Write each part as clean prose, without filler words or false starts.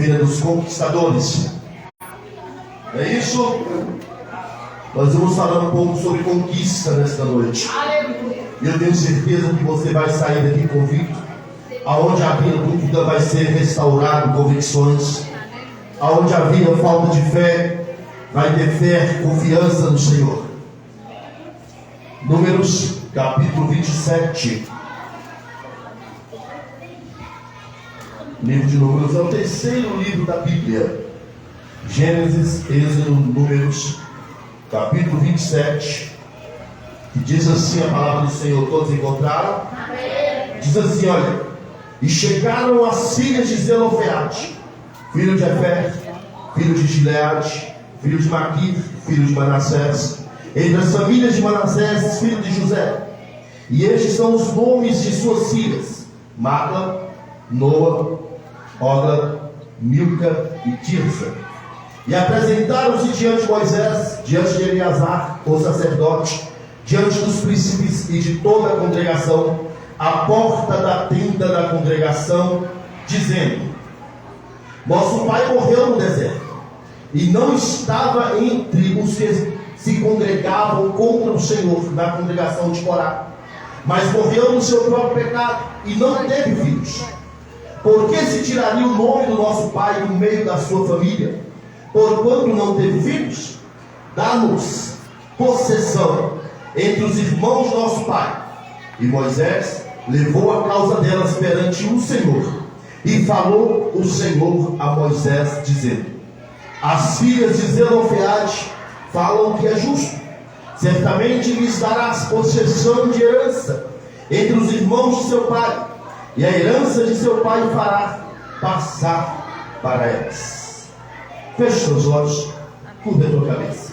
Feira dos Conquistadores. É isso? Nós vamos falar um pouco sobre conquista nesta noite. E eu tenho certeza que você vai sair daqui convicto. Aonde havia dúvida vai ser restaurado convicções. Aonde havia falta de fé, vai ter fé, confiança no Senhor. Números, capítulo 27. Livro de Números é o terceiro livro da Bíblia. Gênesis, Êxodo, Números, capítulo 27. Que diz assim a palavra do Senhor. Todos encontraram? Amém. Diz assim, olha: e chegaram as filhas de Zelofeade, filho de Efer, filho de Gileade, filho de Maquir, filho de Manassés, entre as famílias de Manassés, filho de José. E estes são os nomes de suas filhas: Macla, Noa, Hogla, Milca e Tirsa. E apresentaram-se diante de Moisés, diante de Eleazar, o sacerdote, diante dos príncipes e de toda a congregação, à porta da tenda da congregação, dizendo: nosso pai morreu no deserto, e não estava entre os que se congregavam contra o Senhor na congregação de Corá, mas morreu no seu próprio pecado e não teve filhos. Por que se tiraria o nome do nosso pai do meio da sua família, porquanto não teve filhos? Dá-nos possessão entre os irmãos de nosso pai. E Moisés levou a causa delas perante o Senhor. E falou o Senhor a Moisés, dizendo: as filhas de Zelofeade falam que é justo. Certamente lhes darás possessão de herança entre os irmãos de seu pai, e a herança de seu pai fará passar para elas. Feche seus olhos, curva a tua cabeça.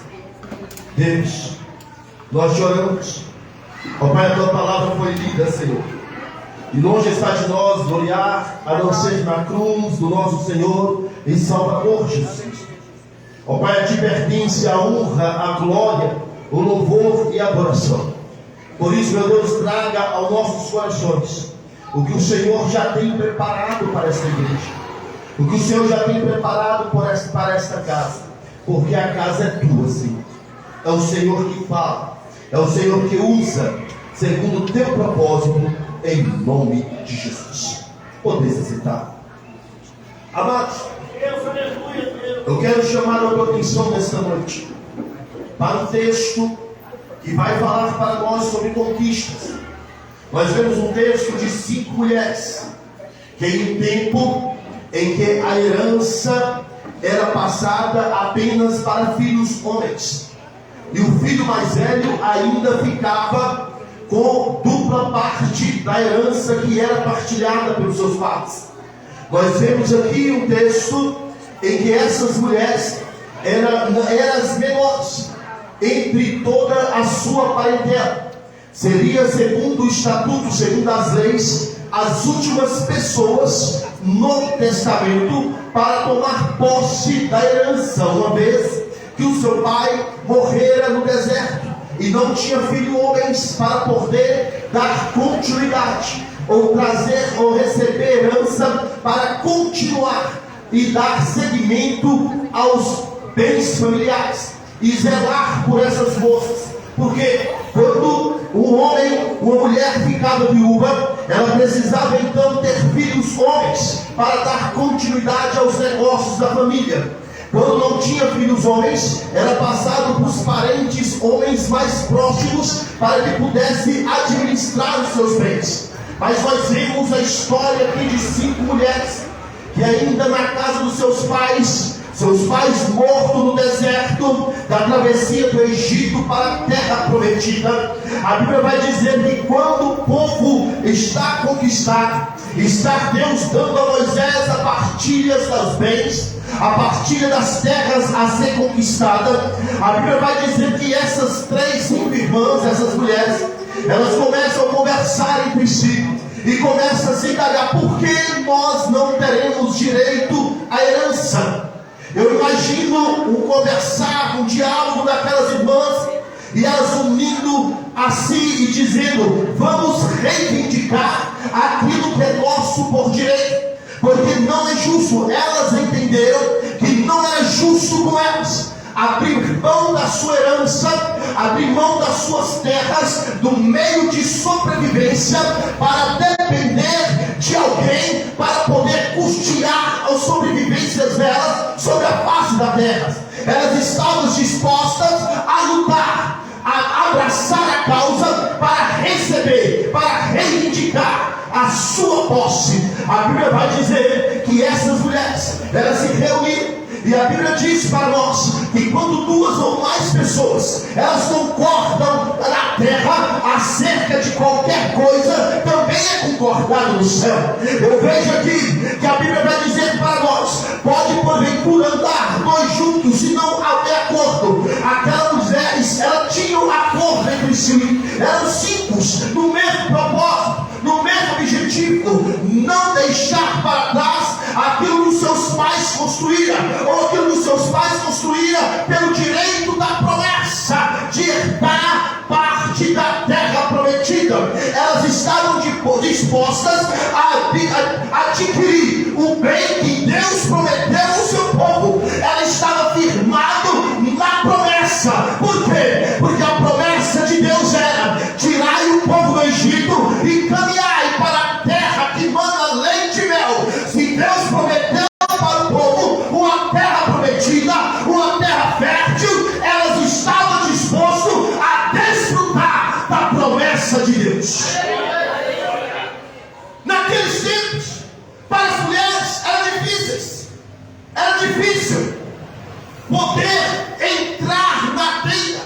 Deus, nós te oramos. Ó Pai, a tua palavra foi lida, Senhor, e longe está de nós gloriar, a não ser na cruz do nosso Senhor e Salvador Jesus Cristo. Ó Pai, a ti pertence a honra, a glória, o louvor e a adoração. Por isso, meu Deus, traga aos nossos corações o que o Senhor já tem preparado para esta igreja, o que o Senhor já tem preparado para esta casa, porque a casa é tua, Senhor. É o Senhor que fala, é o Senhor que usa segundo o teu propósito, em nome de Jesus. Podeis aceitar. Amados, eu quero chamar a tua atenção nesta noite para um texto que vai falar para nós sobre conquistas. Nós vemos um texto de 5 mulheres, que em um tempo em que a herança era passada apenas para filhos homens, e o filho mais velho ainda ficava com dupla parte da herança que era partilhada pelos seus pais. Nós vemos aqui um texto em que essas mulheres eram as menores entre toda a sua parentela. Seria, segundo o estatuto, segundo as leis, as últimas pessoas no testamento para tomar posse da herança, uma vez que o seu pai morrera no deserto e não tinha filho homens para poder dar continuidade, ou trazer ou receber herança para continuar e dar seguimento aos bens familiares e zelar por essas moças. Porque quando um homem, uma mulher ficava viúva, ela precisava então ter filhos homens para dar continuidade aos negócios da família. Quando não tinha filhos homens, era passado para os parentes homens mais próximos para que pudesse administrar os seus bens. Mas nós vemos a história aqui de 5 mulheres que ainda na casa dos seus pais mortos no deserto da travessia do Egito para a terra prometida, a Bíblia vai dizer que quando o povo está conquistado, está Deus dando a Moisés a partilha dos bens, a partilha das terras a ser conquistada. A Bíblia vai dizer que essas 5 irmãs, essas mulheres, elas começam a conversar entre si e começam a se indagar: por que nós não teremos direito à herança? Eu imagino um conversar, um diálogo daquelas irmãs, e elas unindo a si e dizendo: vamos reivindicar aquilo que é nosso por direito, porque não é justo. Elas entendiam abrir mão da sua herança, abrir mão das suas terras, do meio de sobrevivência, para depender de alguém para poder custear as sobrevivências delas sobre a face da terra. Elas estavam dispostas a lutar, a abraçar a causa para receber, para reivindicar a sua posse. A Bíblia vai dizer que essas mulheres, elas se reuniram, e a Bíblia diz para nós que quando duas ou mais pessoas elas concordam na terra acerca de qualquer coisa, também é concordado no céu. Eu vejo aqui que a Bíblia vai dizer para nós: pode porventura andar dois juntos e não haver acordo. Aquelas mulheres, elas tinham acordo entre si, eram simples, no mesmo propósito, no mesmo objetivo: não deixar para trás aquilo que os seus pais construíram, ou aquilo que os seus pais construíram pelo direito da promessa de herdar parte da terra prometida. Elas estavam dispostas a adquirir o bem que Deus prometeu ao seu povo. Ela estava firmada na promessa. Por quê? Porque a promessa de Deus era: tirai o povo do Egito e caminhai para a terra que manda leite e mel. Se Deus prometeu para o povo uma terra prometida, uma terra fértil, elas estavam dispostas a desfrutar da promessa de Deus. Naqueles tempos, para as mulheres era difícil poder entrar na tenda,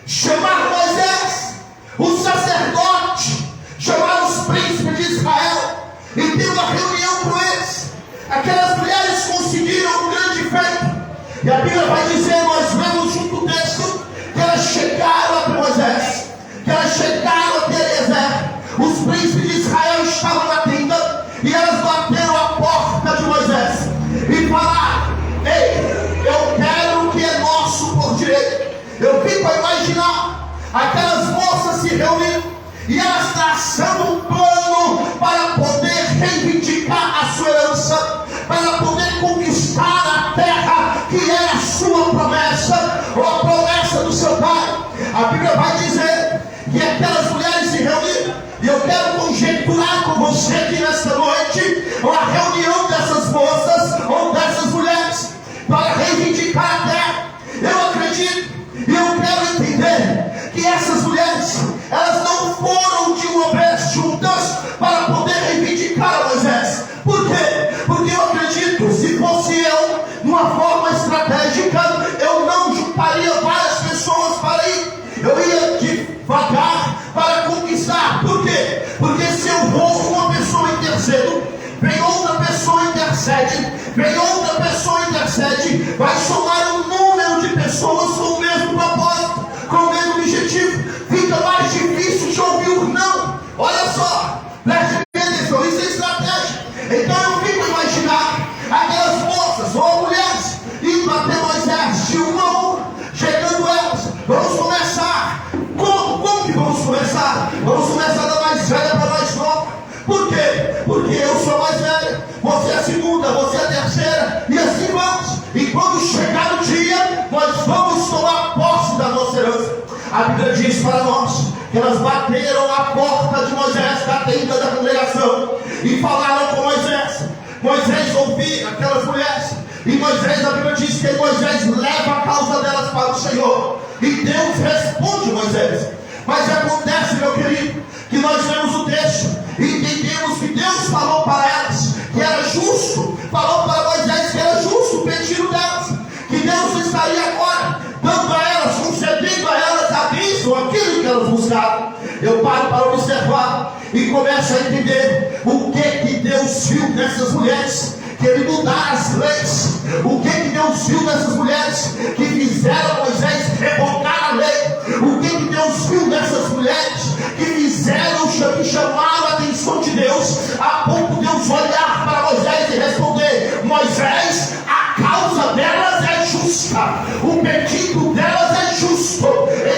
chamar Moisés, o sacerdote, chamar os príncipes de Israel e ter uma reunião com eles. Aquelas mulheres conseguiram um grande feito, e a Bíblia vai dizer, nós vemos junto o texto, que elas chegaram até Moisés, que elas chegaram até Eliezer. Os príncipes de Israel estavam na tenda, e elas bateram a porta de Moisés e falaram: ei, eu quero o que é nosso por direito. Eu fico a imaginar aquelas moças se reunindo e elas traçando um plano para poder reivindicar a sua herança, para poder conquistar a terra que era a sua promessa, ou a promessa do seu pai. A Bíblia vai dizer que aquelas mulheres se reuniram, e eu quero conjecturar com você aqui nesta noite uma reunião dessas moças ou dessas mulheres para reivindicar a terra. Eu acredito e eu quero entender que essas mulheres, elas não foram de uma vez juntas para poder reivindicar a Moisés. Por quê? Porque eu acredito, se fosse eu, numa forma estratégica, eu não juntaria várias pessoas para ir. Eu ia devagar para conquistar. Por quê? Porque se eu vou com uma pessoa intercedendo, vem outra pessoa intercede, vem outra pessoa intercede, vai somar um número de pessoas com o mesmo propósito, com o mesmo objetivo. Fica mais difícil de ouvir o não. Olha só, preste atenção, isso é estratégia. Então eu fico a imaginar aquelas moças ou mulheres indo até Moisés, de uma a uma, chegando elas. Vamos começar. Como que vamos começar? Vamos começar da mais velha para a mais nova. Por quê? Porque eu sou mais velha, você é a segunda, você é a terceira, e assim vamos. E quando chegar o dia, nós vamos tomar posse da nossa herança. A Bíblia diz para nós que elas bateram a porta de Moisés, da tenda da congregação, e falaram com Moisés. Moisés ouviu aquelas mulheres, e Moisés, a Bíblia diz que Moisés leva a causa delas para o Senhor, e Deus responde Moisés. Mas acontece, meu querido, que nós vemos o texto e entendemos que Deus falou para elas que era justo, falou para Moisés que era justo o pedido delas, que Deus estaria agora dando a elas, concedendo a elas a bênção, aquilo que elas buscavam. Eu paro para observar e começo a entender o que Deus viu nessas mulheres, que ele mudar as leis. O que Deus viu nessas mulheres que fizeram Moisés revogar a lei? O que Deus viu nessas mulheres que fizeram, que chamaram a atenção de Deus, a ponto de Deus olhar para Moisés e responder: Moisés, a causa delas é justa, o pedido delas é justo.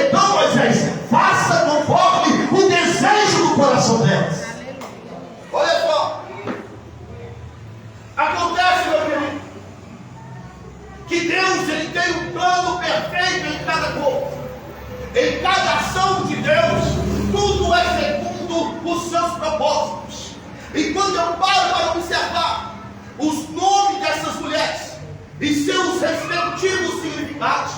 Então, Moisés, faça conforme o desejo do coração delas. Olha só, acontece, meu querido, que Deus, ele tem um plano cada povo, em cada ação de Deus, tudo é segundo os seus propósitos. E quando eu paro para observar os nomes dessas mulheres e seus respectivos significados,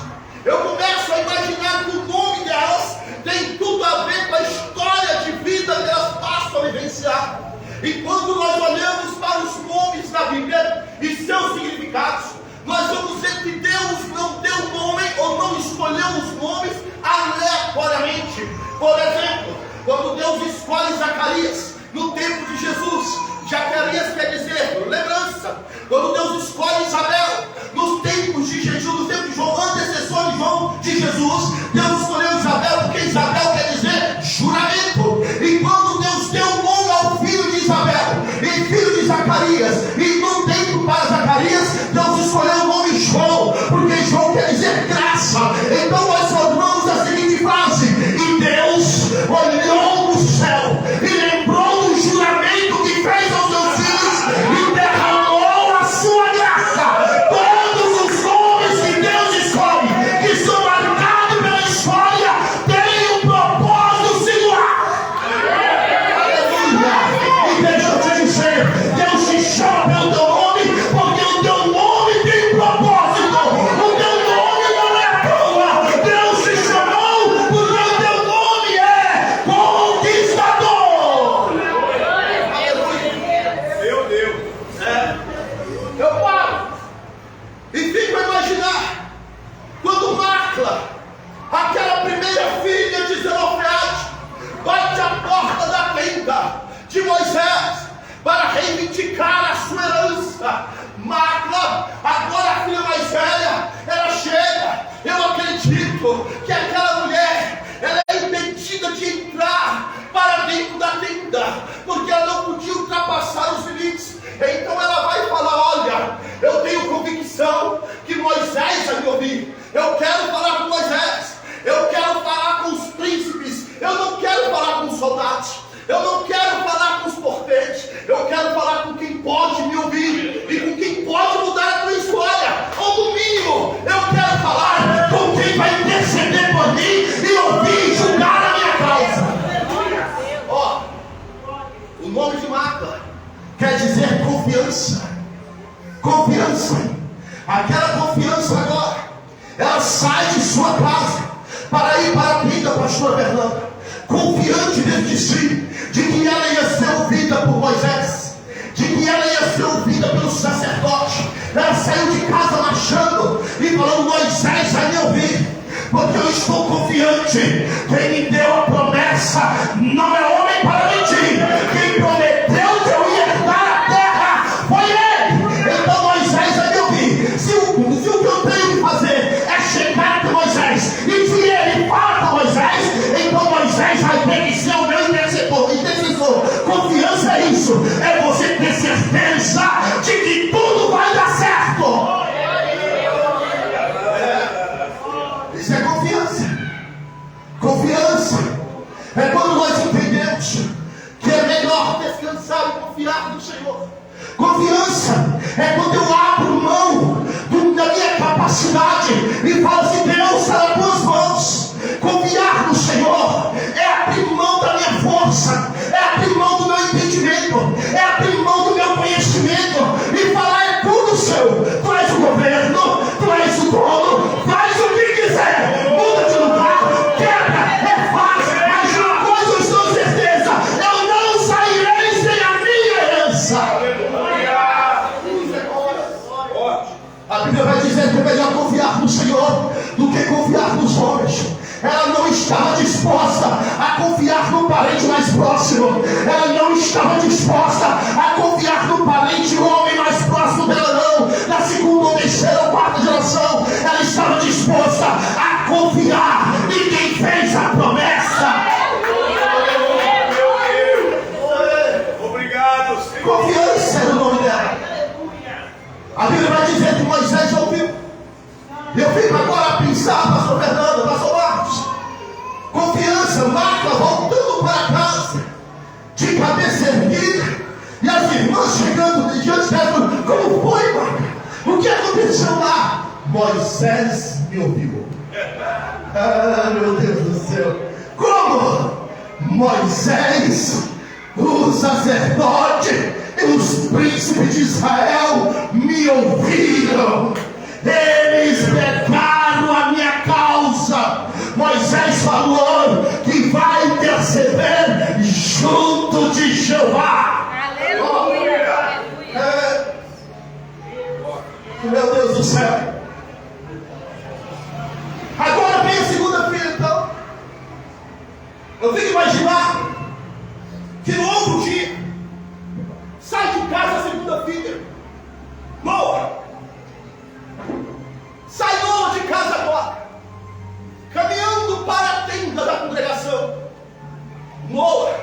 eu começo a imaginar que o nome delas tem tudo a ver com a história de vida que elas passam a vivenciar. E quando nós olhamos para os nomes da Bíblia e seus significados, nós vamos ver que Deus não deu nome ou não escolheu os nomes aleatoriamente. Por exemplo, quando Deus escolhe Zacarias no tempo de Jesus, Zacarias quer dizer lembrança. Quando Deus escolhe Isabel nos tempos de Jesus, no tempo de João, antecessor de João de Jesus, Deus escolheu Isabel porque Isabel quer dizer juramento. E quando Deus deu nome ao filho de Isabel e filho de Zacarias, e no tempo para Zacarias, Deus escolheu o nome João, porque João quer dizer graça. Então nós formamos a seguinte frase: e Deus olhou no céu e lembrou do juramento que fez aos seus filhos e derramou a sua graça. Todos os nomes que Deus escolhe, que são marcados pela história, têm um propósito singular. Aleluia! E deixa eu te dizer, Deus te chama pelo teu nome, porque o teu nome tem propósito. O teu nome não é à toa. Deus te chamou porque o teu nome é conquistador. Meu Deus. Eu paro e fico a imaginar quando Macla, aquela primeira filha de Zelofeade, bate a porta da tenda de Moisés para reivindicar a sua herança. Macla, agora a filha mais velha, ela chega. Eu acredito que aquela mulher, ela é impedida de entrar para dentro da tenda, porque ela não podia ultrapassar os limites. Então ela vai falar: olha, eu tenho convicção que Moisés vai me ouvir. Eu quero falar com Moisés, eu quero falar com os príncipes, eu não quero falar com os soldados, eu não quero falar com os porteiros, eu quero falar com quem pode me ouvir e com quem pode mudar a tua história. Ou no mínimo, eu quero falar com quem vai interceder por mim e ouvir e julgar a minha causa. Ó, o nome de Macla quer dizer confiança. Confiança. Aquela confiança agora, ela sai de sua casa para ir para a tenda, pastor Fernando, confiante dentro de si, de que ela ia ser ouvida por Moisés, de que ela ia ser ouvida pelo sacerdote. Ela saiu de casa marchando e falando: Moisés vai me ouvir, porque eu estou confiante. Quem me deu a promessa não é homem para mentir. Quem prometeu que eu ia herdar a terra foi ele. Então Moisés vai me ouvir. Se o que eu tenho que fazer é chegar até Moisés, e se ele fala para Moisés, então Moisés vai ter que ser o meu intercessor. Confiança é isso, é você ter certeza de que tudo vai dar certo. Isso é confiança. Confiança é quando nós entendemos que é melhor descansar e confiar no Senhor. Confiança é quando eu abro mão da minha capacidade e falo assim: Deus, está nas tuas mãos. Confiar no Senhor é abrir mão da minha força, é abrir mão do meu entendimento, é abrir mão do meu conhecimento e falar: é tudo seu. Tu és o governo, tu és o dono, faz o que quiser, muda de lugar, quebra, refaz, mas uma coisa eu estou certeza: eu não sairei sem a minha herança. A Bíblia vai dizer que é melhor confiar no Senhor do que confiar nos homens. Ela não estava disposta a confiar no parente mais próximo. Ela não estava disposta a confiar no parente, o homem mais próximo dela, não. Na segunda, ou terceira, ou quarta geração, ela estava disposta a confiar em quem fez a promessa. Obrigado, Senhor. Confiança é o nome dela. A Bíblia vai dizer que Moisés ouviu. Eu fico agora a pensar, pastor Fernando, pastor Marcos, confiança, Macla voltando para casa, de cabeça erguida, e as irmãs chegando diante dela: como foi, Macla? O que aconteceu lá? Moisés me ouviu. Ah, meu Deus do céu. Como Moisés, o sacerdote e os príncipes de Israel me ouviram. Eles pegaram a minha causa. Moisés falou que vai interceder junto de Jeová. Aleluia. Meu Deus do céu. Agora vem a segunda-feira, então. Eu fico imaginar que no outro dia sai de casa a segunda-feira. Noa. Sai Noa de casa agora, caminhando para a tenda da congregação. Noa,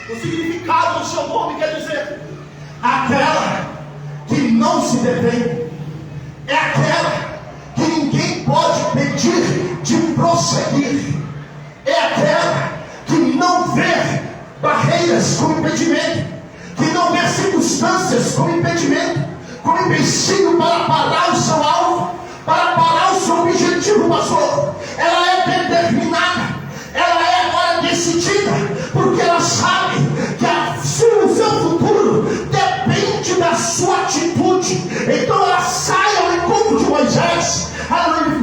o significado do seu nome quer dizer aquela que não se detém. É aquela que ninguém pode pedir de prosseguir. É aquela que não vê barreiras como impedimento, que não vê circunstâncias como impedimento, como empecilho para parar o seu alvo, para parar o seu objetivo, pastor. Ela é determinada, ela é agora decidida, porque ela sabe que o seu futuro depende da sua atitude. Então ela sai ao encontro de Moisés,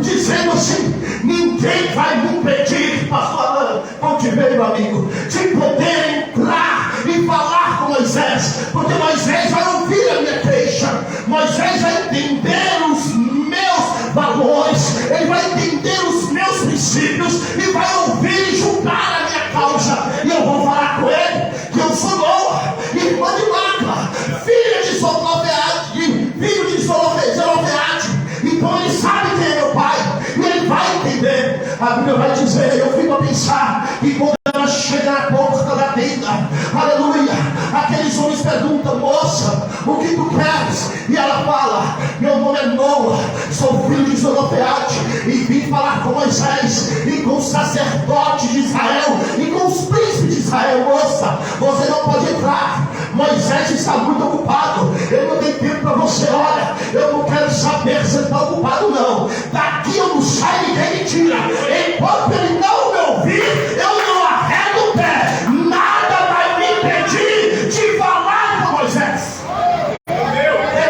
dizendo assim: ninguém vai me impedir, pastor Alan, pode ver, meu amigo, de poder entrar e falar com Moisés, porque Moisés vai ouvir a minha queixa, Moisés vai entender os meus valores, ele vai entender os meus princípios e vai ouvir e julgar a minha causa. E eu vou falar com ele que eu sou Noa, irmã de Macla, filha de Zelofeade, filho de Zelofeade. Então ele sabe quem é meu pai e ele vai entender. A Bíblia vai dizer, eu fico a pensar que quando ela chega na porta da tenda, aleluia, aqueles homens perguntam: moça, o que tu queres? E ela fala: meu nome é Noa, sou filho de Zelofeade e vim falar com Moisés e com os sacerdotes de Israel e com os príncipes de Israel. Moça, você não pode entrar, Moisés está muito ocupado, eu não tenho tempo para você. Olha, eu não quero saber se você está ocupado, não. Daqui eu não saio, ninguém me tira. Enquanto ele não me ouvir, eu não arredo o pé. Nada vai me impedir de falar com Moisés.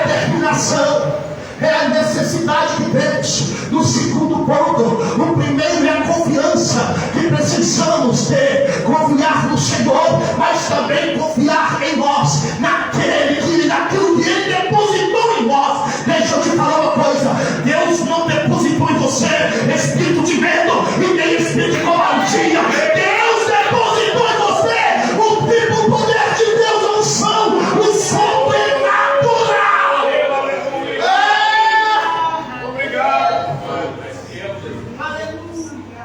Determinação é a necessidade que temos. No segundo ponto, o primeiro é a confiança que precisamos ter. Confiar no Senhor, mas também confiar em nós, naquilo que Ele depositou em nós. Deixa eu te falar uma coisa: Deus não depositou em você espírito de medo e nem espírito de covardia. Deus depositou em você o poder de Deus, a unção, o sobrenatural. Obrigado.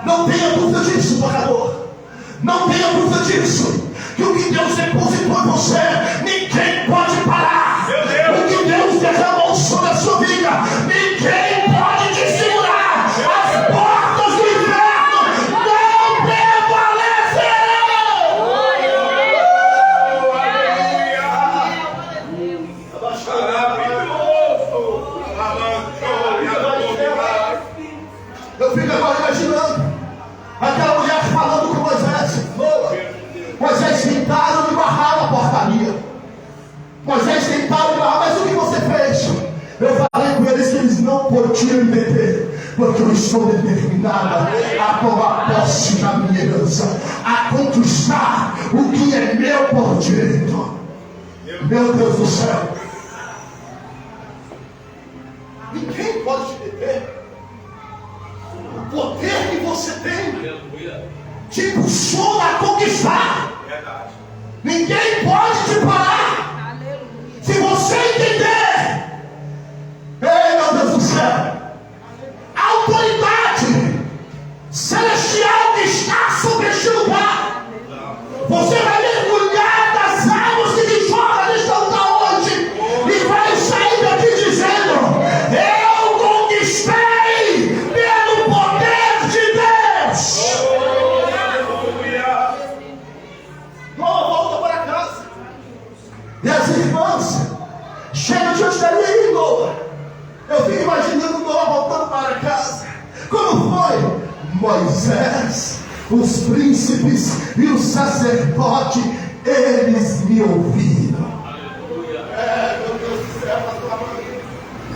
Não tenha dúvida disso, pecador. Não tenha dúvida disso. Que o que Deus depositou em você, ninguém pode parar. O que Deus derramou sobre a sua vida, ninguém pode te segurar. As portas do inferno não prevalecerão. Eu fico agora imaginando aquela mulher falando com Moisés: Moisés, tentaram me barrar na portaria. Moisés, tentaram me barrar, mas o que você fez? Eu falei com eles que eles não podiam me deter, porque eu estou determinada a tomar posse da minha herança, a conquistar o que é meu por direito. Meu Deus do céu, ninguém pode te deter. O poder que você tem te impulsiona a conquistar. Ninguém pode te parar. Se você entender, ei, meu Deus do céu, a autoridade celestial que está sobre este lugar, você vai mergulhar das águas que te jogam neste altar hoje e vai sair daqui dizendo: eu conquistei pelo poder de Deus. Volta para casa. E as irmãs chegam diante dele, Noa. Eu fico imaginando Noa voltando para casa. Como foi Moisés, os príncipes e o sacerdote, eles me ouviram. Meu Deus do céu,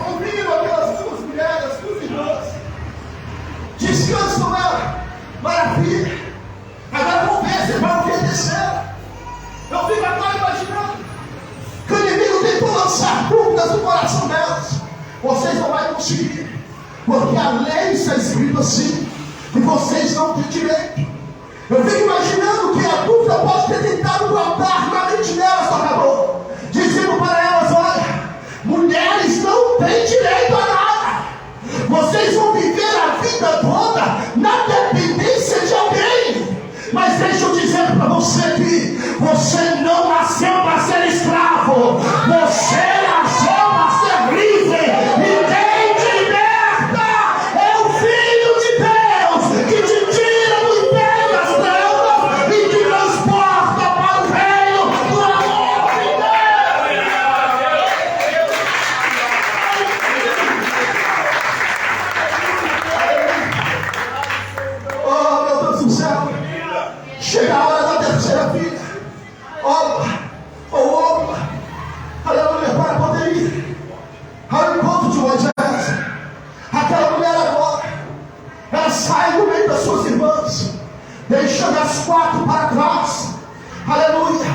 ouviram aquelas duas mulheres, as duas irmãs. Descanso nela, maravilha. Agora vamos ver se vai obedecer. Eu fico agora imaginando que o inimigo tentou lançar dúvidas no coração delas. Vocês não vão conseguir, porque a lei está escrito assim, que vocês não têm direito. Eu fico imaginando que a dúvida pode ter tentado brotar na mente delas, acabou, dizendo para elas: olha, mulheres não têm direito a nada. Vocês vão viver a vida toda na dependência de alguém. Mas deixa eu dizer para você que você não nasceu para ser escravo. Você nasceu para ser livre. E quem te liberta é o Filho de Deus, que te tira do império das trevas e te transporta para o reino do amor de Deus. Oh, meu Deus do céu. Chega a hora da terceira filha. Opa, aleluia, para poder ir ao encontro de Moisés. Aquela mulher agora, ela sai do meio das suas irmãs, deixando as quatro para trás. Aleluia.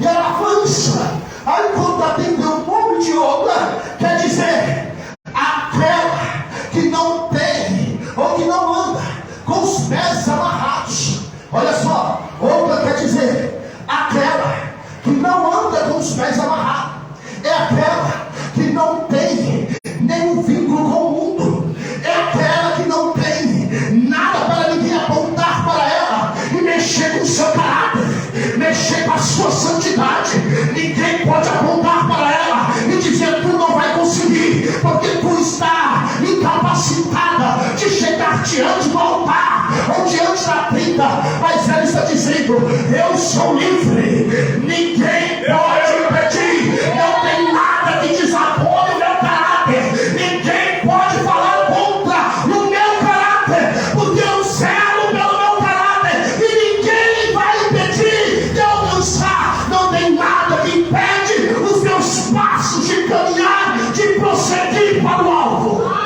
E ela avança ao encontro da tenda. O nome de Olga quer dizer aquela que não tem ou que não anda com os pés amarrados. Olha só, Olga quer dizer aquela que não anda com os pés amarrados. É aquela que não tem nenhum vínculo com o mundo. É aquela que não tem nada para ninguém apontar para ela e mexer com o seu caráter, mexer com a sua santidade. Ninguém pode apontar para ela e dizer: tu não vai conseguir, porque tu está incapacitada de chegar diante do altar ou diante da tenda. Mas ela está dizendo: eu sou livre, ninguém pode impedir. Não tem nada que desabone o meu caráter. Ninguém pode falar contra o meu caráter, porque eu zelo pelo meu caráter e ninguém vai impedir de eu alcançar. Não tem nada que impede os meus passos de caminhar, de prosseguir para o alvo.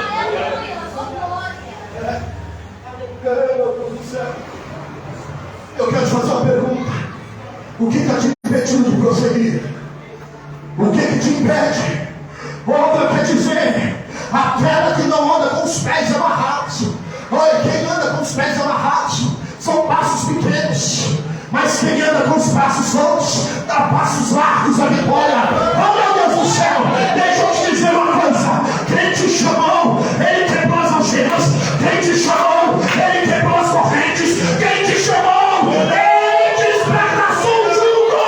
Eu quero te fazer uma pergunta: o que está te impedindo de prosseguir? O que te impede? Outra quer dizer aquela que não anda com os pés amarrados. Olha, quem anda com os pés amarrados são passos pequenos, mas quem anda com os passos longos dá passos largos à vitória. Oh, meu Deus do céu, deixa eu te dizer uma coisa: quem te chamou, ele quebrou as algemas. Quem te chamou, ele quebrou as correntes. Quem te chamou, ele despedaçou o jugo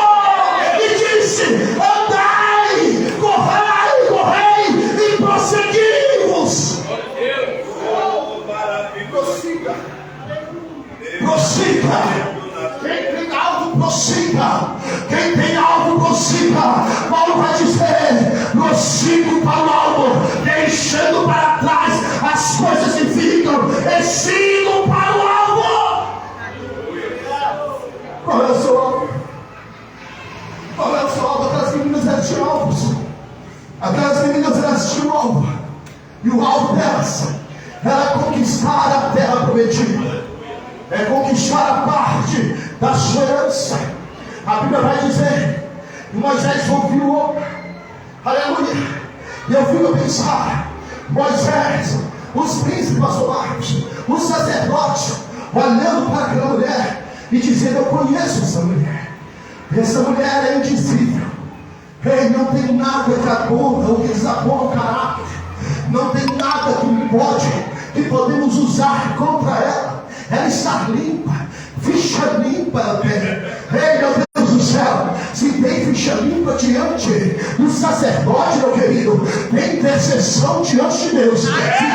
e disse: andai, correi e prosseguimos. Prossiga. Quem tem algo, prossiga. Quem tem algo, prossiga. Paulo vai dizer: prossigo para o alvo, deixando para trás as coisas que ficam, e sigo para o alvo. Qual é o seu alvo? Qual é o seu alvo? Aquelas meninas elas tinham alvos. Aquelas meninas elas tinham alvo. E o alvo delas era conquistar a terra prometida, é conquistar a parte da sua herança. A Bíblia vai dizer que Moisés ouviu o outro. Aleluia. E eu fico a pensar: Moisés, os príncipes, pastor Marcos, os sacerdotes, olhando para aquela mulher e dizendo: eu conheço essa mulher. Essa mulher é indizível. Ei, não tem nada que aponta ou que desabona o caráter. Não tem nada que podemos usar contra ela. Ela está limpa, ficha limpa ela tem. Ei, meu Deus do céu, se tem ficha limpa diante do sacerdote, meu querido, tem intercessão diante de Deus. Se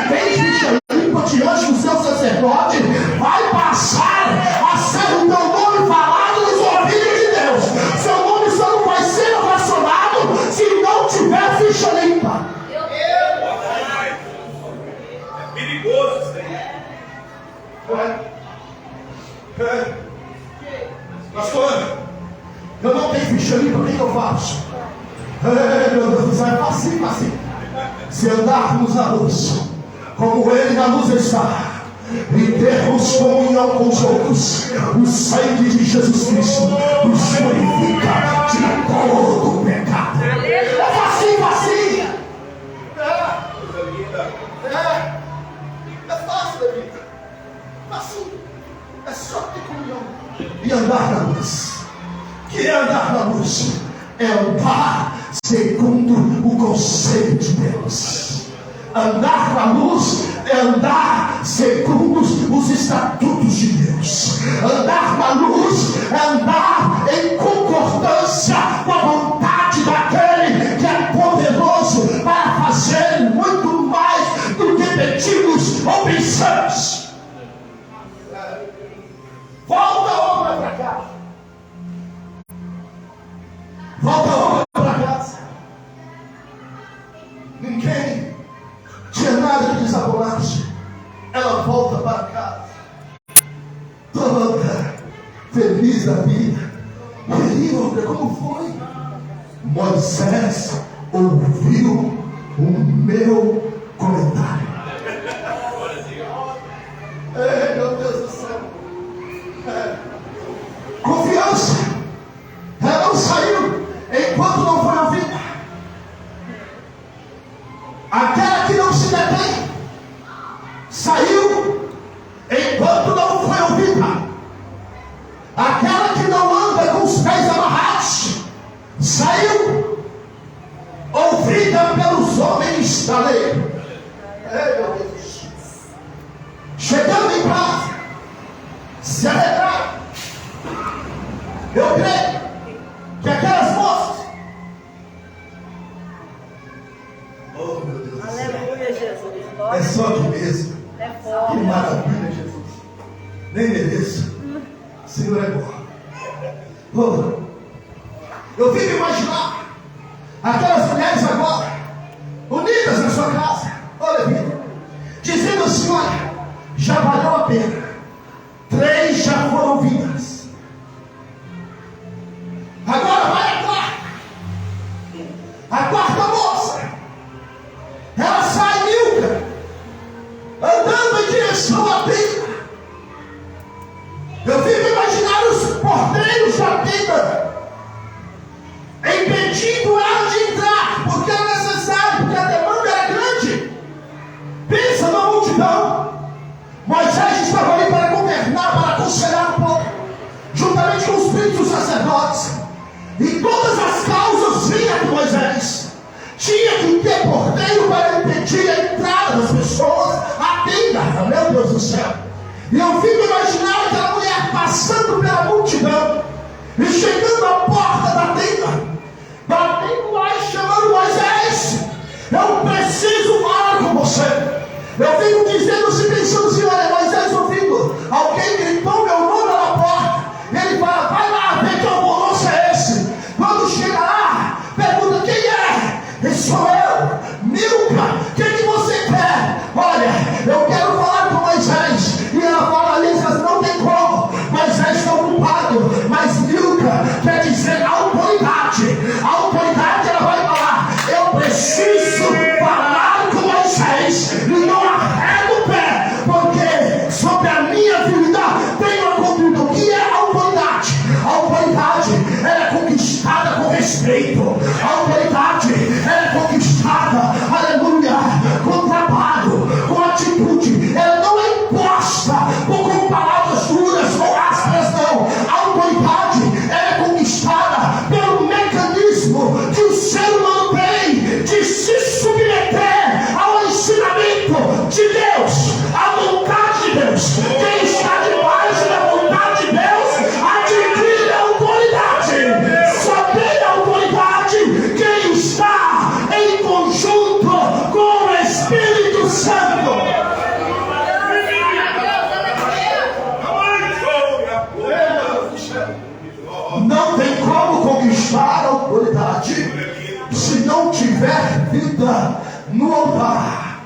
tem ficha limpa diante do seu sacerdote, vai passar a ser o teu nome falado nos ouvidos de Deus. Seu nome só não vai ser ovacionado se não tiver ficha limpa. É perigoso isso aí. Angelico, o que eu faço? Meu Deus do céu, é fácil. Se andarmos na luz, como Ele na luz está, e termos comunhão com os outros, o sangue de Jesus Cristo nos purifica de todo o pecado. É fácil. É fácil da vida. Fácil. É só ter comunhão e andar na luz. Que é andar na luz? É andar segundo o conselho de Deus. Andar na luz é andar segundo os estatutos de Deus. Andar na luz é andar em concordância com a vontade daquele que é poderoso para fazer muito mais do que pedimos ou pensamos. Volta a obra para cá. Volta a obra para casa. Ninguém tinha nada que desabonar-se. Ela volta para casa, toda feliz da vida. E aí, como foi? Moisés ouviu o meu comentário. Ei, meu Deus do céu. Confiança. Ela não saiu enquanto não foi ouvida. Aquela que não se detém saiu enquanto não foi ouvida. Aquela que não anda com os pés amarrados saiu ouvida pelos homens da lei. Meu Deus. Chegando em casa, se alegrar. Eu creio que aquelas moças, oh meu Deus do céu, aleluia, Jesus. é só aqui mesmo. É Que forte. maravilha, Jesus. Nem mereço. O Senhor é bom. Oh, eu fico imaginar aquelas mulheres agora, unidas na sua casa, olha vida, dizendo assim: olha, já valeu a pena. 3 já foram ouvidas. Agora vai a quarta moça. Ela sai Milca, andando em direção à tenda. Eu fico imaginando os porteiros da tenda impedindo ela de entrar, porque era necessário, porque a demanda era grande. Pensa na multidão. Moisés estava ali para governar, para aconselhar o povo, juntamente com os príncipes sacerdotes. E todas as causas vinham de Moisés. Tinha que ter porteiro para impedir a entrada das pessoas à tenda. Meu Deus do céu. E eu fico imaginando aquela mulher passando pela multidão e chegando à porta da tenda, batendo lá e chamando Moisés: eu preciso falar com você. Eu fico dizendo assim, pensando assim: olha, Moisés ouvindo, alguém gritou meu nome na porta. Ele fala: vai lá ver que alvoroço é esse. Quando chega lá, pergunta: quem é? Sou eu, Milca. O que você quer? Olha, eu quero falar com Moisés. E ela fala: Lisas, não tem como. Moisés está ocupado. Mas Milca quer dizer autoridade. A autoridade, ela vai falar: eu preciso falar com Moisés. E não arrego o pé, porque sobre a minha vida tem uma conduta. O que é autoridade? A autoridade, ela é conquistada com respeito. A autoridade, ela é conquistada, aleluia, com trabalho, com atitude. Ela não é imposta com palavras duras ou ásperas, não. A autoridade, ela é conquistada pelo mecanismo que o ser humano tem de se submeter ao ensinamento de Deus, à vontade de Deus. Quem está debaixo da vontade de Deus adquire autoridade. Só tem autoridade quem está em conjunto com o Espírito Santo. Não tem como conquistar a autoridade se não tiver vida no altar.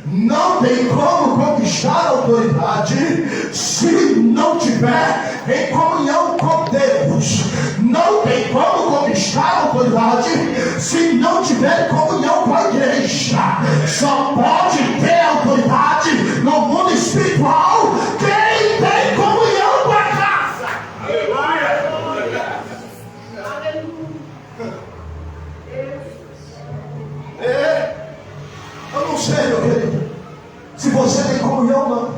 Não tem como conquistar a autoridade se não tiver em comunhão com Deus. Não tem como conquistar conquistar autoridade se não tiver comunhão com a igreja. Só pode ter autoridade no mundo espiritual quem tem comunhão com a casa. Eu não sei, meu querido, se você tem comunhão ou não,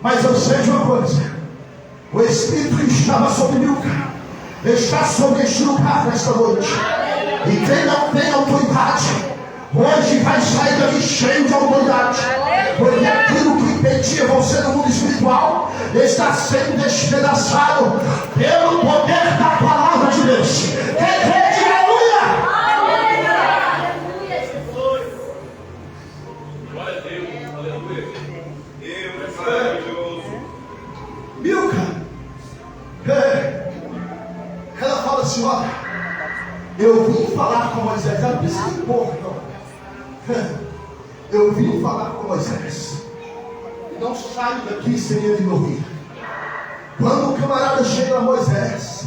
mas eu sei de uma coisa: o Espírito que estava sobre Milca está sobre este lugar nesta noite. E quem não tem autoridade hoje vai sair daqui cheio de autoridade, porque aquilo que impedia você no mundo espiritual está sendo despedaçado pelo poder da palavra de Deus. Quem crê, diga aleluia! Glória a Deus, aleluia. Deus é maravilhoso. Milca, ela fala assim: olha, eu vim falar com Moisés. Ela não precisa impor, não. Eu vim falar com Moisés, e não saio daqui sem ele me ouvir. Quando o camarada chega a Moisés,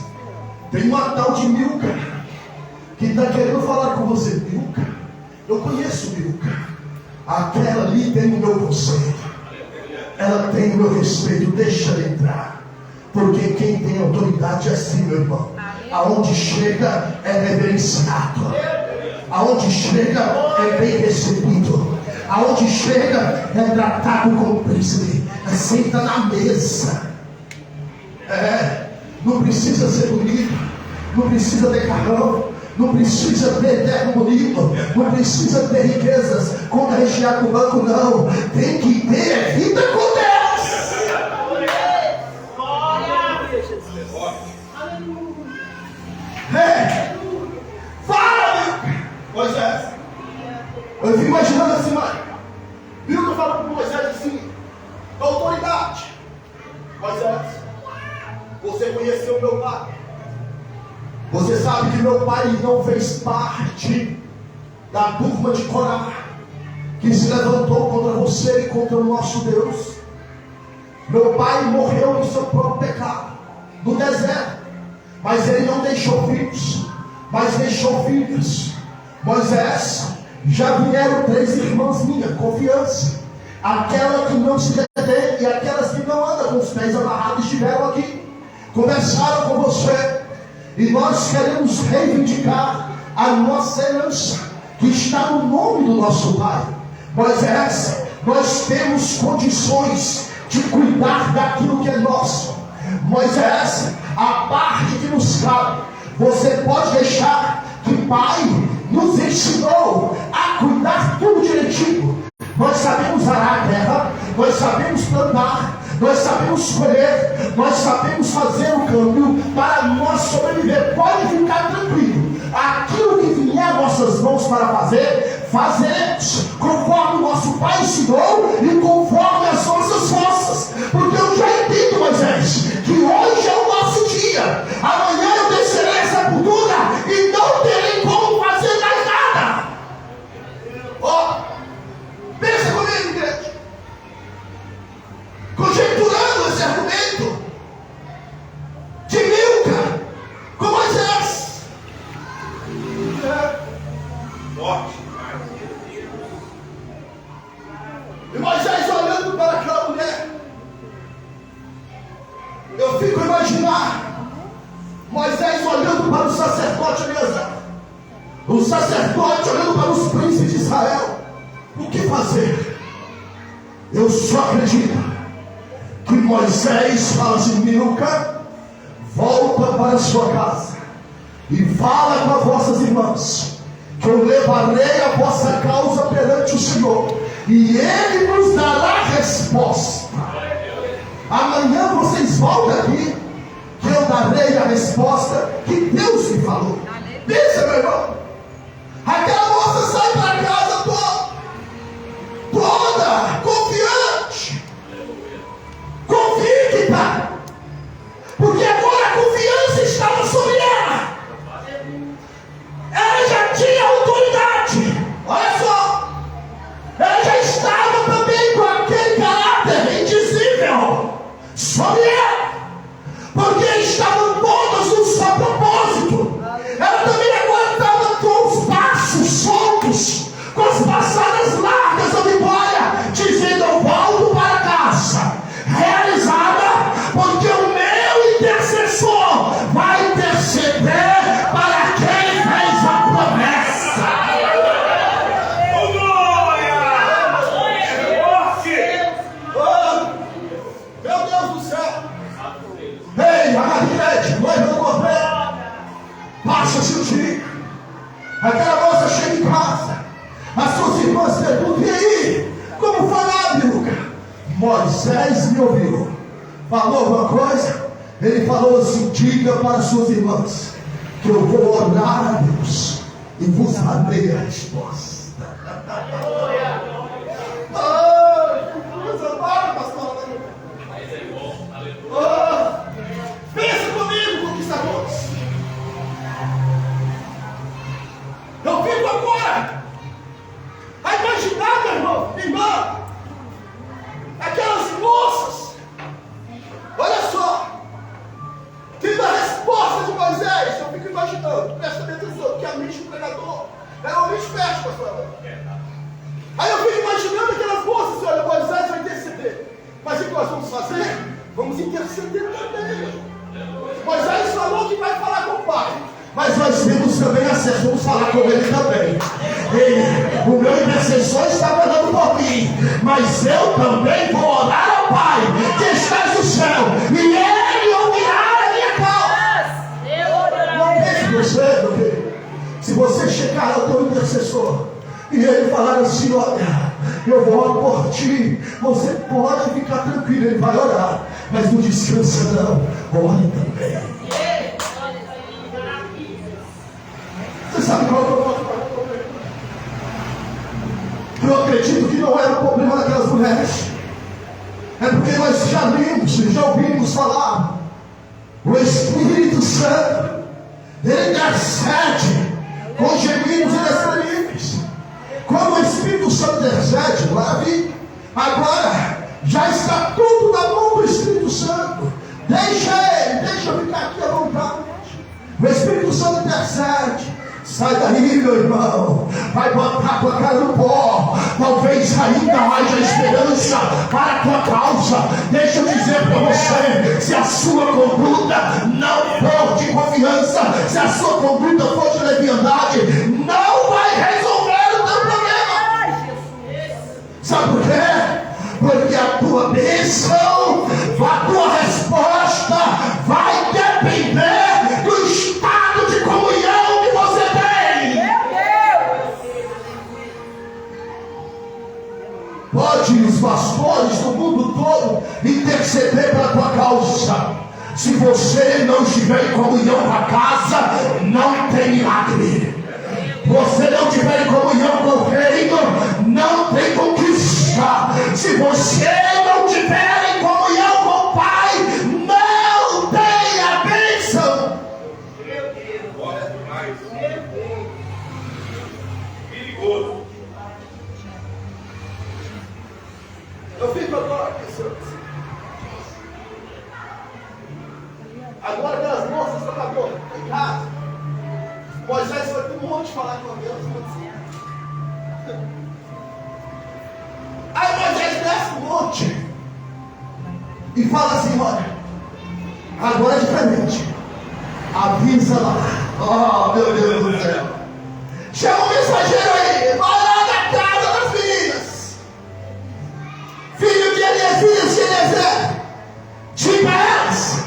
tem uma tal de Milca que está querendo falar com você. Milca, eu conheço Milca, aquela ali tem o meu conselho, ela tem o meu respeito, deixa ela entrar, porque quem tem autoridade é assim, meu irmão. Aonde chega é reverenciado, aonde chega é bem recebido, aonde chega é tratado como príncipe, senta na mesa. Não precisa ser bonito, não precisa ter carrão, não precisa ter terno bonito, não precisa ter riquezas como rechear com o banco, não. Tem que ter vida com Deus. Fala, Moisés. Eu fico imaginando assim, mãe. Milca fala para Moisés assim: autoridade. Moisés, você conheceu meu pai. Você sabe que meu pai não fez parte da turma de Corá que se levantou contra você e contra o nosso Deus. Meu pai morreu no seu próprio pecado, no deserto. Mas ele não deixou filhos, mas deixou filhos. Moisés, já vieram 3 irmãs minhas, confiança. Aquela que não se detém e aquelas que não andam com os pés amarrados estiveram aqui, conversaram com você. E nós queremos reivindicar a nossa herança, que está no nome do nosso Pai. Moisés, nós temos condições de cuidar daquilo que é nosso. Moisés, a parte que nos cabe, você pode deixar que o Pai nos ensinou a cuidar tudo direitinho. Nós sabemos arar a terra, nós sabemos plantar, nós sabemos colher, nós sabemos fazer o câmbio para nós sobreviver. Pode ficar tranquilo, aquilo que vier às nossas mãos para fazer, fazeremos conforme o nosso Pai ensinou e conforme as nossas forças. Porque eu já entendo, Moisés, que hoje é o nosso dia. Amanhã eu descerei a sepultura e não terei como fazer mais nada. Pensa comigo, igreja. Conjecturando esse argumento de Milca com Moisés. Forte. E Moisés olhando para aquela mulher, eu fico a imaginar Moisés olhando para o sacerdote Eleazar, o sacerdote olhando para os príncipes de Israel. O que fazer? Eu só acredito que Moisés fala assim: Milca, volta para a sua casa e fala com as vossas irmãs que eu levarei a vossa causa perante o Senhor e Ele nos dará resposta. Amanhã vocês voltam aqui que eu darei a resposta que Deus me falou. Pensa, meu irmão, aquela moça sai para casa toda confiante, convicta, porque agora a confiança estava sobre ela. Ela já tinha autoridade. Olha só, ela já estava também com aquele caráter indizível sobre ela, porque estavam todas no seu propósito. Moisés me ouviu. Falou alguma coisa? Ele falou assim: diga para suas irmãs que eu vou orar a Deus e vos darei a resposta. Pensa comigo, conquistadores. Eu fico agora a imaginar, meu irmão, minha irmã, aquelas moças. Olha só, tendo a resposta de Moisés. Eu fico imaginando, presta atenção, que a mente do pregador é uma mente fecha, pastor. Aí eu fico imaginando aquelas moças. Olha, Moisés vai interceder, mas o que nós vamos fazer? Vamos interceder também. Moisés falou que vai falar com o Pai, mas nós temos também acesso, vamos falar com ele também. O meu intercessor está orando por mim, mas eu também vou orar ao Pai que está no céu, e ele ouvirá a minha causa. Não pense você, meu querido, se você chegar ao teu intercessor e ele falar assim: olha, eu vou orar por ti, você pode ficar tranquilo, ele vai orar, mas não descansa não, ore também. Você sabe qual é o problema? Eu acredito que não era o problema daquelas mulheres. É porque nós já vimos, já ouvimos falar. O Espírito Santo, ele intercede com gemidos inexprimíveis. Quando o Espírito Santo intercede, maravilha. Agora já está tudo na mão do Espírito Santo. Deixa ele, deixa eu ficar aqui à vontade. O Espírito Santo intercede. Sai daí, meu irmão, vai botar tua cara no pó. Talvez ainda haja esperança para a tua causa. Deixa eu dizer para você: se a sua conduta não for de confiança, se a sua conduta for de leviandade, não vai resolver o teu problema. Sabe por quê? Porque a tua bênção, a tua resposta vai depender do estado de comunhão que você tem. Pode os pastores do mundo todo interceder pela tua causa. Se você não estiver em comunhão com a casa, não tem milagre. Você não tiver em comunhão com o reino, não tem conquista. Se você não tiver em comunhão com o Pai, não tem a bênção. Meu Deus, olha demais. Perigoso. Eu fico agora pensando assim. Agora que as moças estão em casa, Moisés foi para um monte falar com Deus. Aí Moisés desce um monte e fala assim: olha, agora é diferente. Avisa lá. Oh, meu Deus do céu. Chama um mensageiro aí. Vai lá na casa das meninas. Filho de Elias, de Eliezer. Diga a elas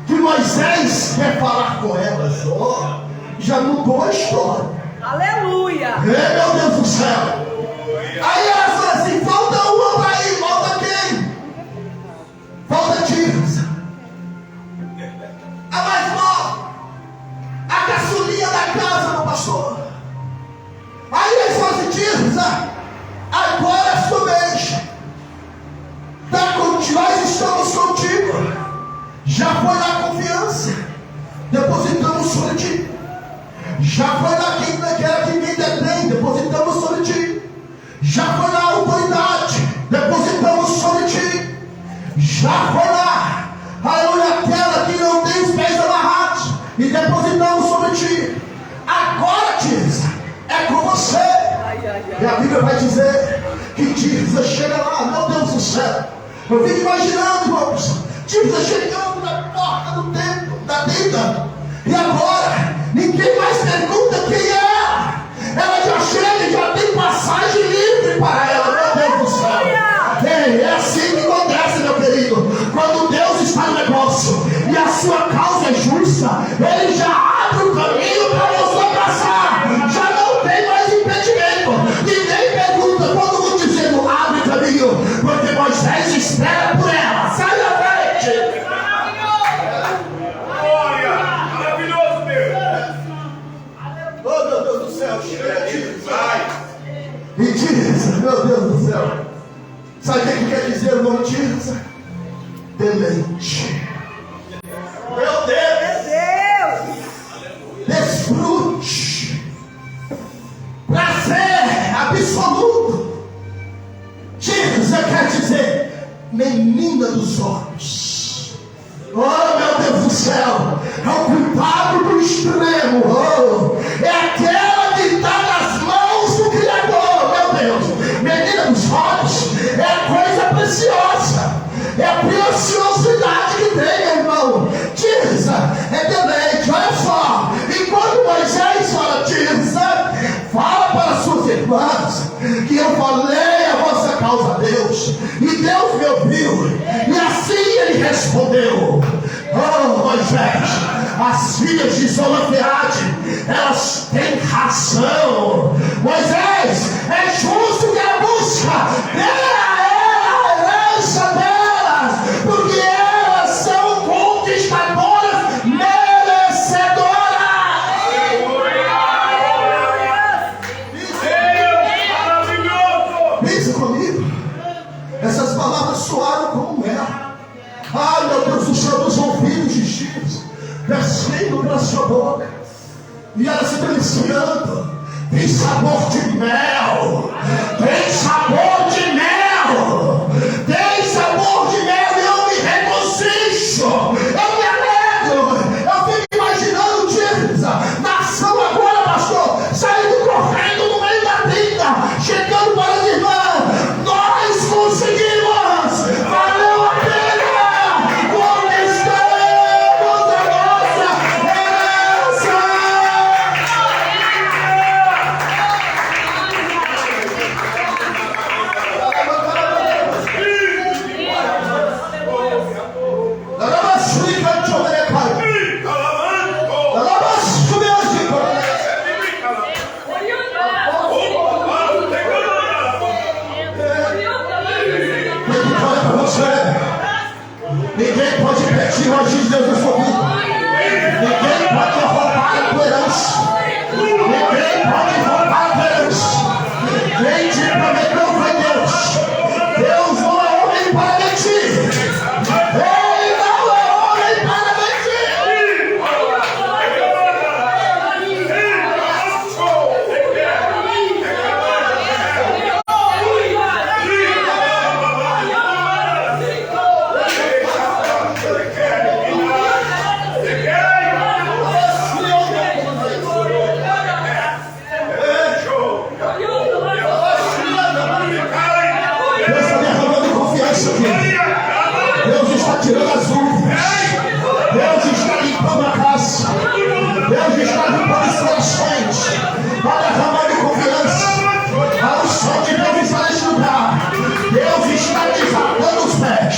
que Moisés quer falar com elas. Oh, já mudou a história. Aleluia. Meu Deus do céu. Aí ela fala assim: falta uma para ir. Falta quem? Falta Tirza, a mais nova, a caçulinha da casa do pastor. Aí eles falam assim: Tirza, agora é sua vez. Nós estamos contigo. Já foi lá a confiança, depositamos sobre ti. Já foi lá quem era quem detém, depositamos sobre ti. Já foi lá a autoridade, depositamos sobre ti. Já foi lá, aleluia, aquela que não tem os pés amarrados, e depositamos sobre ti. Agora, Tirza, é com você. E a Bíblia vai dizer que Tirza chega lá, meu Deus do céu. Eu fico imaginando, irmãos, Tirza chegando na porta do templo, da tenda. E agora, ninguém mais pergunta quem é. Ela já chega e já tem passagem livre para ela, meu Deus do céu. É assim que acontece, meu querido. Quando Deus está no negócio e a sua causa é justa, Ele já abre o caminho para você passar. Já não tem mais impedimento. Ninguém pergunta, todo mundo dizendo: abre o caminho, porque Moisés espera Sabe o que quer dizer o nome Tirsa? Deleite. Meu Deus! Desfrute. Prazer absoluto. Tirsa quer dizer menina dos olhos. Oh, meu Deus do céu! É o cuidado do extremo. Oh, é aquela que está nas mãos do Criador. Meu Deus! Menina dos olhos é a coisa preciosa. É a preciosidade que tem, meu irmão. Tirsa é deleite. Olha só. E quando Moisés fala Tirsa, fala para suas irmãs que eu falei a vossa causa a Deus. E Deus me ouviu. E assim ele respondeu. Oh, Moisés, as filhas de Zelofeade, elas têm razão. Moisés, é justo que a busca dê a ela a herança delas, porque elas são conquistadoras merecedoras. Pensa comigo, essas palavras soaram como mel. Ah, meu Deus do céu, dos ouvidos de Tirsa, descendo pela sua boca, e ela se deliciando. Tem sabor de mel, tem sabor de mel, tem sabor de mel, e eu me regocijo, eu me alegro. Eu fico imaginando Tirsa, nação agora, pastor, saindo correndo no meio da tenda, chegando para as irmãs. Nós conseguimos, valeu a pena. Ninguém pode pedir o agir de Deus na sua vida. Ninguém pode roubar a tua herança. Ninguém pode roubar a tua herança. Quem te prometeu foi Deus. Deus não é homem para mentir. Ele não é homem para mentir. Deus está tirando as dúvidas. Deus está limpando a casa. Deus está limpando os corações. Está derramando confiança. A unção de Deus está neste lugar. Deus está desatando os pés.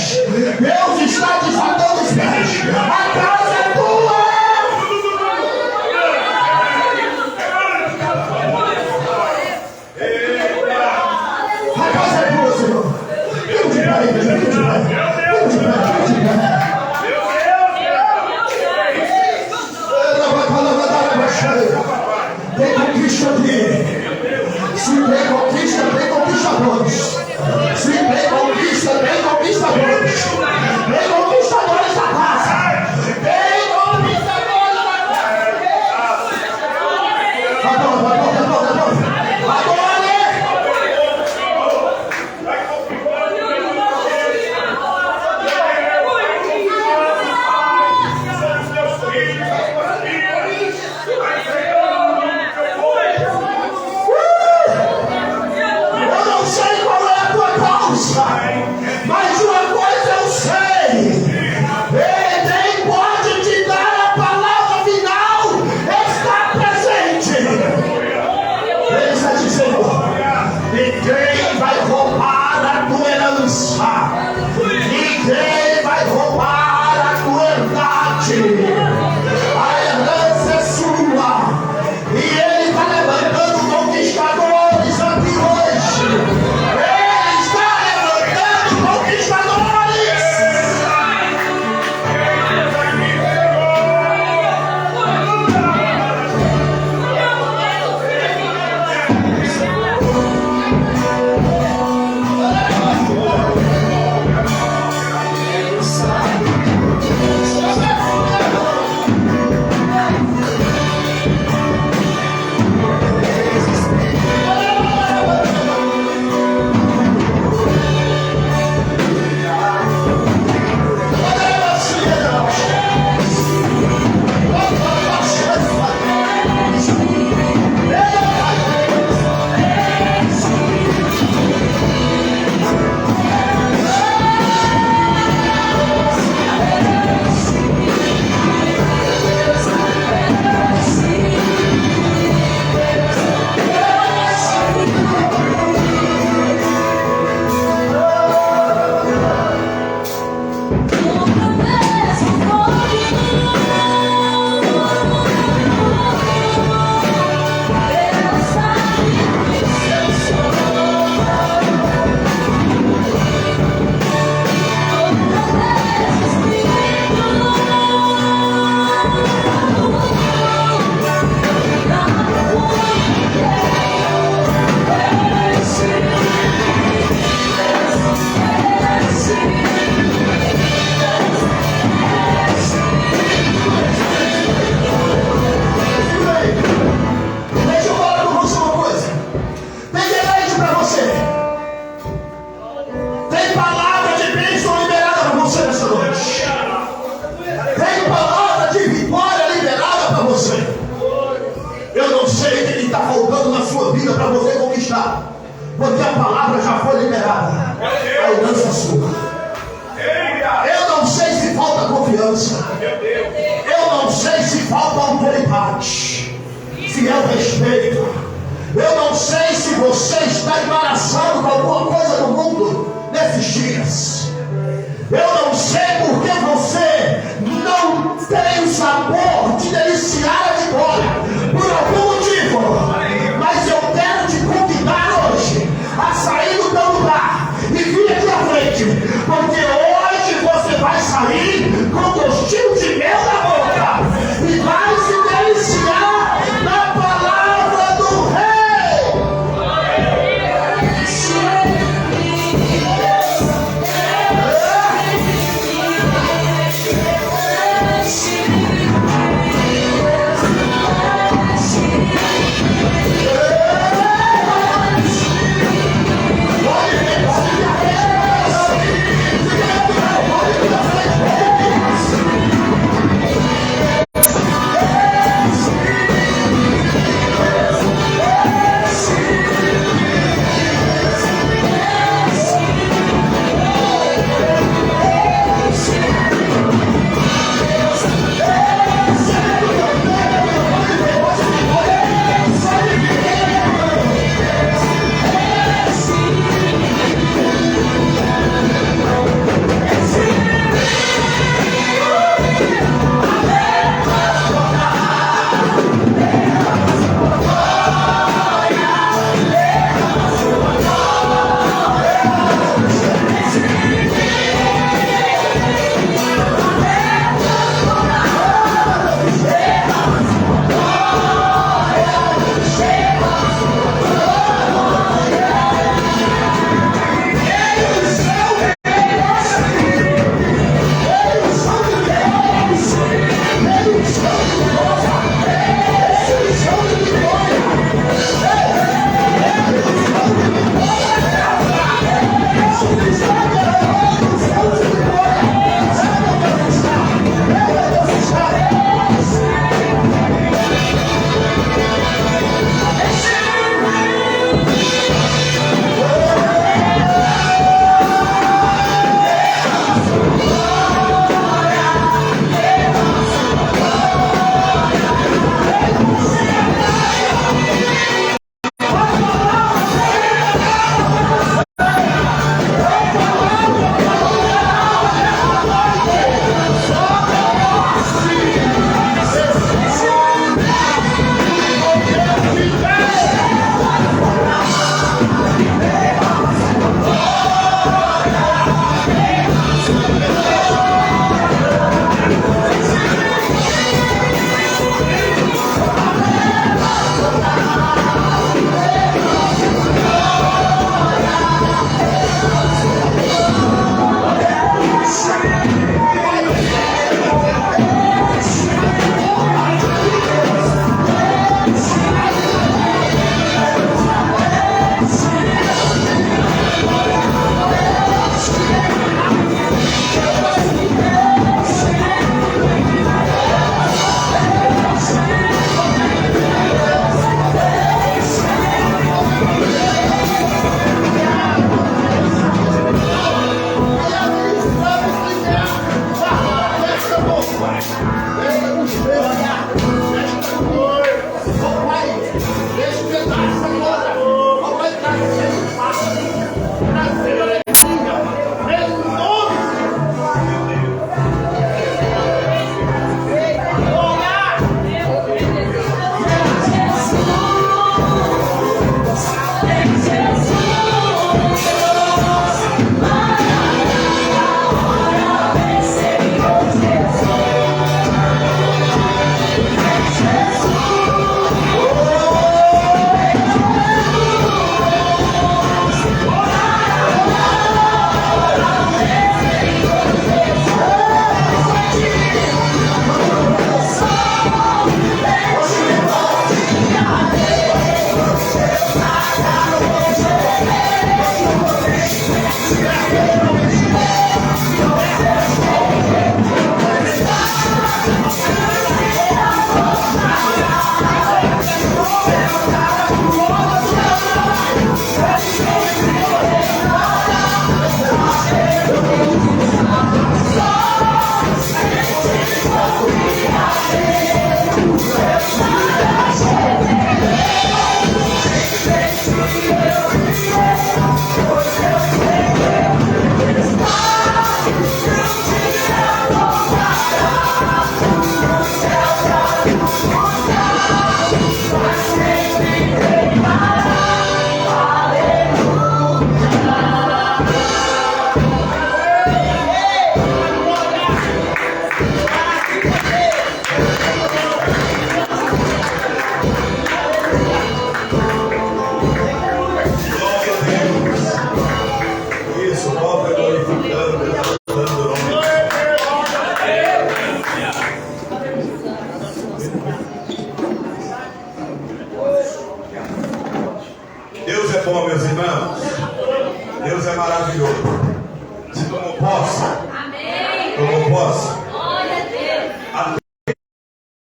Deus está desatando os pés. A casa é tua. A casa é tua, Senhor. Eu te parei, eu te parei. Tem conquista aqui. Se tem conquista, tem conquistadores. Se tem conquista, tem conquistadores. Tem conquistadores da casa. Tem conquistadores da casa. Agora. porque a palavra já foi liberada. A herança é sua. Eu não sei se falta confiança. Eu não sei se falta autoridade, se é o respeito. Eu não sei se você está embaraçado com alguma coisa no mundo nesses dias. Eu não sei porque você não tem o sabor de deliciar a vitória por algum motivo. Mas eu quero te convidar hoje a sair do teu lugar e vir aqui à frente, porque hoje você vai sair com gostinho de mel na boca e vai se deliciar na palavra do Rei.